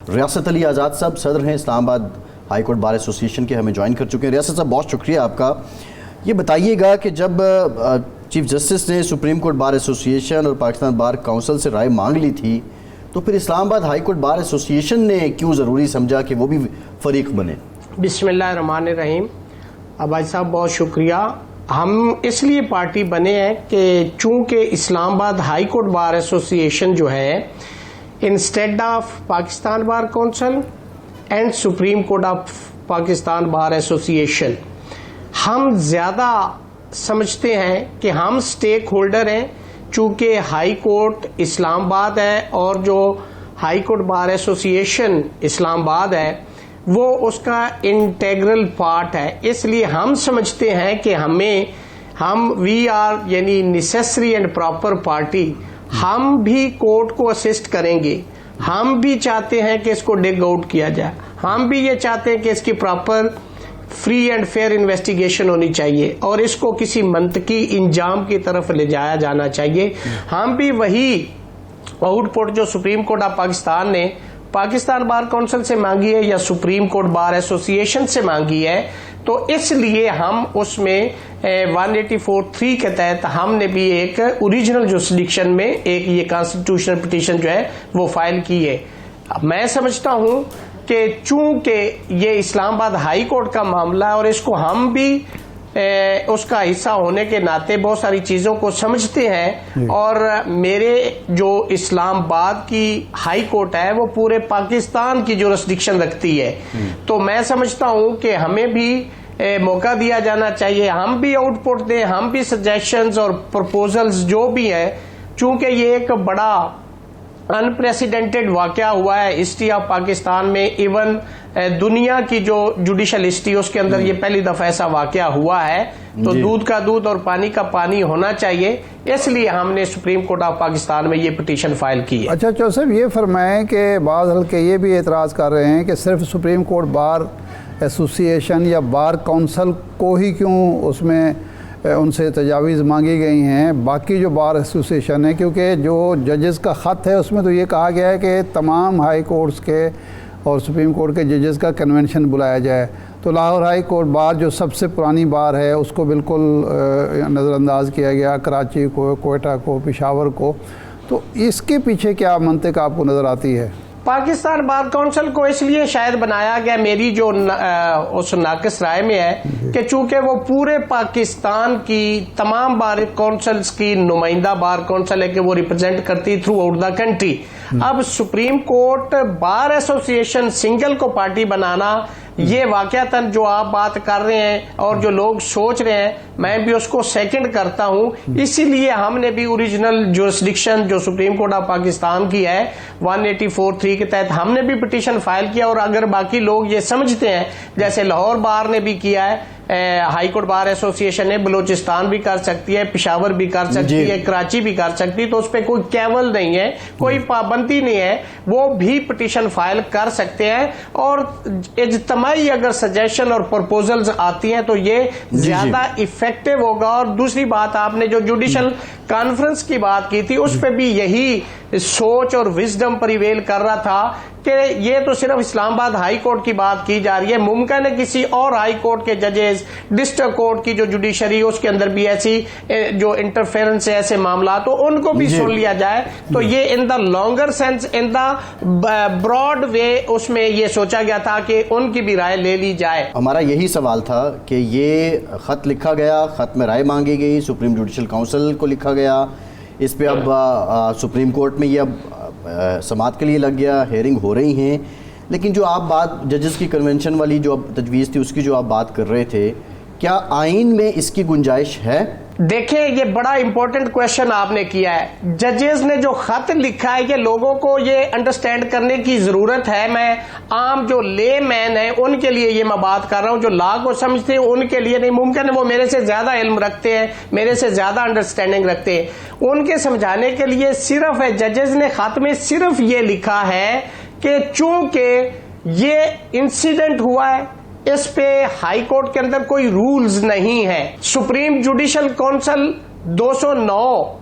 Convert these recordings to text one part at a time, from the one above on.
रियासत अली आज़ाद साहब सदर हैं Islamabad high court bar association के, हमें ज्वाइन कर चुके हैं। रियासत साहब बहुत शुक्रिया आपका। ये बताइएगा कि जब चीफ जस्टिस ने सुप्रीम कोर्ट बार एसोसिएशन और पाकिस्तान बार काउंसिल से राय मांग ली थी, तो फिर Islamabad high court bar association ने क्यों ज़रूरी समझा कि वो भी फरीक बने? बिस्मिल्लाहिर्रहमानिर्रहीम। भाई साहब बहुत शुक्रिया। हम इसलिए पार्टी बने हैं कि चूंकि Islamabad high court bar association जो है, instead of Pakistan bar council and supreme court of Pakistan bar association, हम ज़्यादा समझते हैं कि हम स्टेक होल्डर हैं। चूंकि हाई कोर्ट इस्लामाबाद है और जो high court bar association Islamabad है वो उसका इंटेग्रल पार्ट है, इसलिए हम समझते हैं कि हम वी आर यानी नेसेसरी एंड प्रॉपर पार्टी, हम भी कोर्ट को असिस्ट करेंगे। हम भी चाहते हैं कि इसको डिग आउट किया जाए, हम भी ये चाहते हैं कि इसकी proper free and fair investigation होनी चाहिए और इसको किसी मंतकी इंजाम की तरफ ले जाया जाना चाहिए। हम भी वही आउटपुट जो सुप्रीम कोर्ट ऑफ पाकिस्तान ने पाकिस्तान बार काउंसिल से मांगी है या सुप्रीम कोर्ट बार एसोसिएशन से मांगी है, तो इसलिए हम उसमें 184(3) के तहत हमने भी एक ओरिजिनल जुरिसडिक्शन में एक ये कॉन्स्टिट्यूशनल पिटीशन जो है वो फाइल की है। मैं समझता हूं कि चूंकि ये इस्लामाबाद हाई कोर्ट का मामला है और इसको हम भी उसका हिस्सा होने के नाते बहुत सारी चीजों को समझते हैं, और मेरे जो इस्लामाबाद की हाई कोर्ट है वो पूरे पाकिस्तान की जुरिसडिक्शन रखती है, तो मैं समझता हूं कि हमें भी मौका दिया जाना चाहिए, हम भी आउटपुट दें, हम भी सजेशंस और प्रपोजल्स जो भी है। चूंकि ये एक बड़ा अनप्रेसिडेंटेड वाकया हुआ है हिस्ट्री ऑफ पाकिस्तान में, इवन दुनिया की जो जुडिशल हिस्ट्री उसके अंदर ये पहली दफा ऐसा वाकया हुआ है, तो दूध का दूध और पानी का पानी होना चाहिए, इसलिए हमने सुप्रीम कोर्ट ऑफ पाकिस्तान में ये पिटीशन फाइल की है। अच्छा चौधरी साहब, ये फरमाएं कि बाज़ हल्के ये भी एतराज़ कर रहे हैं कि सिर्फ सुप्रीम कोर्ट बार एसोसिएशन या बार काउंसिल को ही क्यों उसमें उनसे तजावीज़ मांगी गई हैं, बाकी जो बार एसोसिएशन है, क्योंकि जो जजेस का ख़त है उसमें तो ये कहा गया है कि तमाम हाई कोर्ट्स के और सुप्रीम कोर्ट के जजेस का कन्वेंशन बुलाया जाए, तो लाहौर हाई कोर्ट बार जो सबसे पुरानी बार है उसको बिल्कुल नज़रअंदाज किया गया, कराची को, कोयटा को, पेशावर को, तो इसके पीछे क्या मंतिक आपको नज़र आती है? पाकिस्तान बार काउंसिल को इसलिए शायद बनाया गया, मेरी जो उस नाकिस राय में है कि चूंकि वो पूरे पाकिस्तान की तमाम बार काउंसिल्स की नुमाइंदा बार काउंसिल है कि वो रिप्रेजेंट करती थ्रू आउट द कंट्री। अब supreme court bar association single को पार्टी बनाना, ये वाकयातन जो आप बात कर रहे हैं और जो लोग सोच रहे हैं, मैं भी उसको सेकंड करता हूं। इसीलिए हमने भी ओरिजिनल जुरिसडिक्शन जो सुप्रीम कोर्ट ऑफ पाकिस्तान की है 184(3) के तहत हमने भी पिटीशन फाइल किया, और अगर बाकी लोग ये समझते हैं जैसे लाहौर बार ने भी किया है, हाई कोर्ट बार एसोसिएशन ने, बलूचिस्तान भी कर सकती है, पेशावर भी कर सकती है, कराची भी कर सकती है, तो उस पर कोई कैवल नहीं है, कोई पाबंदी नहीं है, वो भी पिटीशन फाइल कर सकते हैं। और इज्तिमाई अगर सजेशन और प्रपोजल्स आती हैं तो ये ज्यादा इफेक्टिव होगा। और दूसरी बात, आपने जो जुडिशल कॉन्फ्रेंस की बात की थी उस पर भी यही सोच और विजडम प्रिवेल कर रहा था कि ये तो सिर्फ इस्लामाबाद हाई कोर्ट की बात की जा रही है, मुमकिन है किसी और हाई कोर्ट के जजेस, डिस्ट्रिक्ट कोर्ट की जो जुडिशरी उसके अंदर भी ऐसी जो इंटरफेरेंस है ऐसे मामला, तो उनको भी सुन लिया जाए। तो ये in the longer sense, in the broad way, उसमें ये सोचा गया था कि उनकी भी राय ले ली जाए। हमारा यही सवाल था कि ये खत लिखा गया, खत में राय मांगी गई, सुप्रीम जुडिशल काउंसिल को लिखा गया, इस पे अब सुप्रीम कोर्ट में ये अब समाअत के लिए लग गया, हेयरिंग हो रही हैं, लेकिन जो आप बात जजेस की कन्वेंशन वाली जो अब तजवीज़ थी उसकी जो आप बात कर रहे थे, क्या आइन में इसकी गुंजाइश है? देखिए, ये बड़ा इंपॉर्टेंट क्वेश्चन आपने किया है। जजेस ने जो खत लिखा है, ये लोगों को ये अंडरस्टैंड करने की जरूरत है। मैं आम जो ले मैन है उनके लिए ये मैं बात कर रहा हूं, जो लॉ को समझते हैं उनके लिए नहीं। मुमकिन है वो मेरे से ज्यादा इल्म रखते हैं, मेरे से ज्यादा अंडरस्टैंडिंग रखते हैं, उनके समझाने के लिए सिर्फ है जजेस ने खत में सिर्फ ये लिखा है कि चूंकि ये इंसिडेंट हुआ है, इस पे हाई कोर्ट के अंदर कोई रूल्स नहीं है। Supreme judicial council 209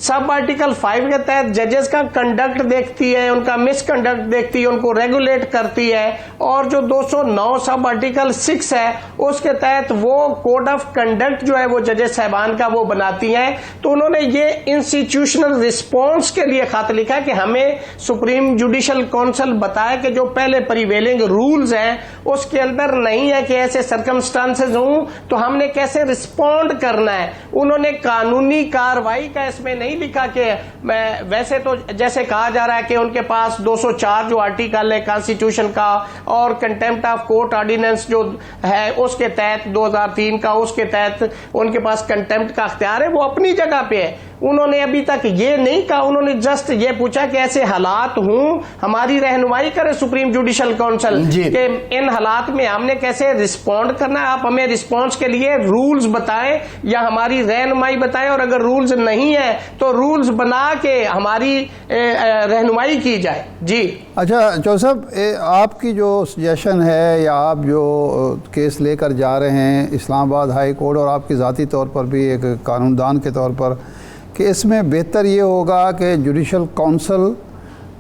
sub article 5 के तहत जजेस का कंडक्ट देखती है, उनका मिसकंडक्ट देखती है, उनको रेगुलेट करती है। और जो 209 सब आर्टिकल 6 है उसके तहत वो कोड ऑफ कंडक्ट जो है वो जजेस साहबान का वो बनाती हैं। तो उन्होंने ये इंस्टीट्यूशनल रिस्पॉन्स के लिए खत लिखा कि हमें सुप्रीम जुडिशल काउंसिल बताए कि जो पहले प्रिवेलिंग रूल्स हैं उसके अंदर नहीं है कि ऐसे सर्कमस्टांसेस हों तो हमने कैसे रिस्पॉन्ड करना है। उन्होंने कानूनी कार्रवाई का इसमें नहीं लिखा कि वैसे तो जैसे कहा जा रहा है कि उनके पास 204 जो आर्टिकल है कॉन्स्टिट्यूशन का और कंटेम्प्ट ऑफ कोर्ट ऑर्डिनेंस जो है उसके तहत 2003 का, उसके तहत उनके पास कंटेम्प्ट का अख्तियार है, वो अपनी जगह पे है। उन्होंने अभी तक ये नहीं कहा, उन्होंने जस्ट ये पूछा कि ऐसे हालात हूं, हमारी रहनुमाई करे सुप्रीम जुडिशल काउंसिल कि इन हालात में हमने कैसे रिस्पॉन्ड करना है, आप हमें रिस्पॉन्स के लिए रूल्स बताएं या हमारी रहनुमाई बताएं, और अगर रूल्स नहीं है तो रूल्स बना के हमारी रहनुमाई की जाए। जी अच्छा जोसेफ, आपकी जो सजेशन है या आप जो केस लेकर जा रहे हैं इस्लामाबाद हाई कोर्ट और आपकी ज़ाती तौर पर भी एक कानूनदान के तौर पर, कि इसमें बेहतर ये होगा कि judicial council,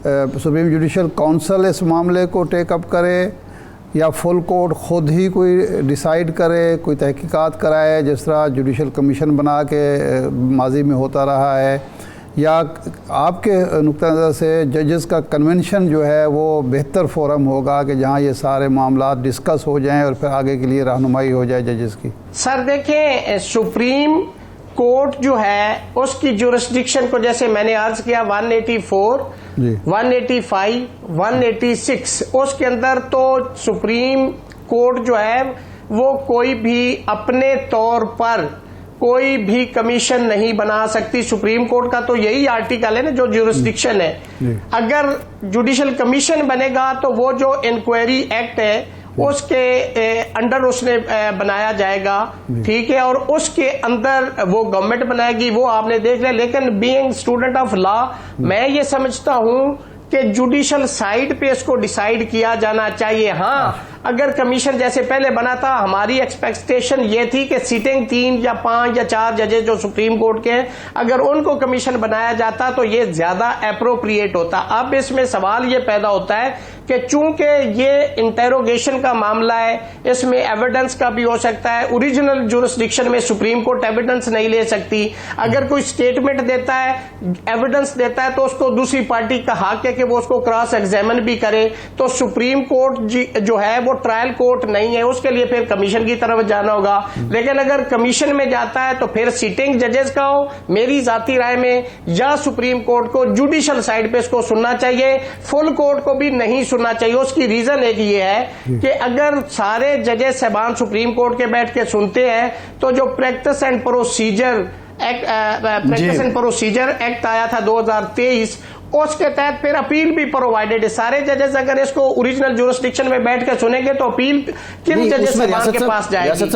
supreme judicial council इस मामले को टेकअप करे या फुल कोर्ट ख़ुद ही कोई डिसाइड करे, कोई तहकीकात कराए जिस तरह जुडिशल कमीशन बना के माजी में होता रहा है, या आपके नुक्ता नज़र से जजेस का कन्वेंशन जो है वो बेहतर फोरम होगा कि जहाँ ये सारे मामला डिस्कस हो जाएं और फिर आगे के लिए रहनुमाई हो जाए जजेस की? सर देखें, सुप्रीम कोर्ट जो है उसकी जुरिस्डिक्शन को जैसे मैंने अर्ज किया 184, 185, 186 उसके अंदर तो सुप्रीम कोर्ट जो है वो कोई भी अपने तौर पर कोई भी कमीशन नहीं बना सकती। सुप्रीम कोर्ट का तो यही आर्टिकल है ना जो जुरिस्डिक्शन है। अगर जुडिशल कमीशन बनेगा तो वो जो इंक्वायरी एक्ट है उसके अंडर उसने बनाया जाएगा, ठीक है, और उसके अंदर वो गवर्नमेंट बनाएगी, वो आपने देख लिया। लेकिन बीइंग स्टूडेंट ऑफ लॉ मैं ये समझता हूं कि जुडिशल साइड पे इसको डिसाइड किया जाना चाहिए। हाँ, अगर कमीशन जैसे पहले बना था, हमारी एक्सपेक्टेशन ये थी कि सीटिंग 3 या 5 या 4 जजेस जो सुप्रीम कोर्ट के हैं, अगर उनको कमीशन बनाया जाता तो ये ज्यादा एप्रोप्रिएट होता। अब इसमें सवाल ये पैदा होता है कि चूंकि ये इंटेरोगेशन का मामला है, इसमें एविडेंस का भी हो सकता है, ओरिजिनल जुरिस्डिक्शन में सुप्रीम कोर्ट एविडेंस नहीं ले सकती। अगर कोई स्टेटमेंट देता है, एविडेंस देता है, तो उसको दूसरी पार्टी का हक है कि वो उसको क्रॉस एग्जामिन भी करे। तो सुप्रीम कोर्ट जो है वो ट्रायल कोर्ट नहीं है, उसके लिए फिर कमीशन की तरफ जाना होगा। लेकिन अगर कमीशन में जाता है तो फिर सिटिंग जजेस का हो, मेरी जाती राय में, या सुप्रीम कोर्ट को जुडिशल साइड पे इसको सुनना चाहिए, फुल कोर्ट को भी नहीं सुनना चाहिए। उसकी रीजन एक ये है कि अगर सारे जजेस साहबान सुप्रीम कोर्ट के बैठ के सुनते हैं तो जो प्रैक्टिस एंड प्रोसीजर एक्ट आया था 2023, उसके तहत फिर अपील भी प्रोवाइडेड है। सारे जजेस अगर इसको ओरिजिनल जुरिस्डिक्शन में बैठ के सुनेंगे तो अपील किन जजेस के पास जाएगी?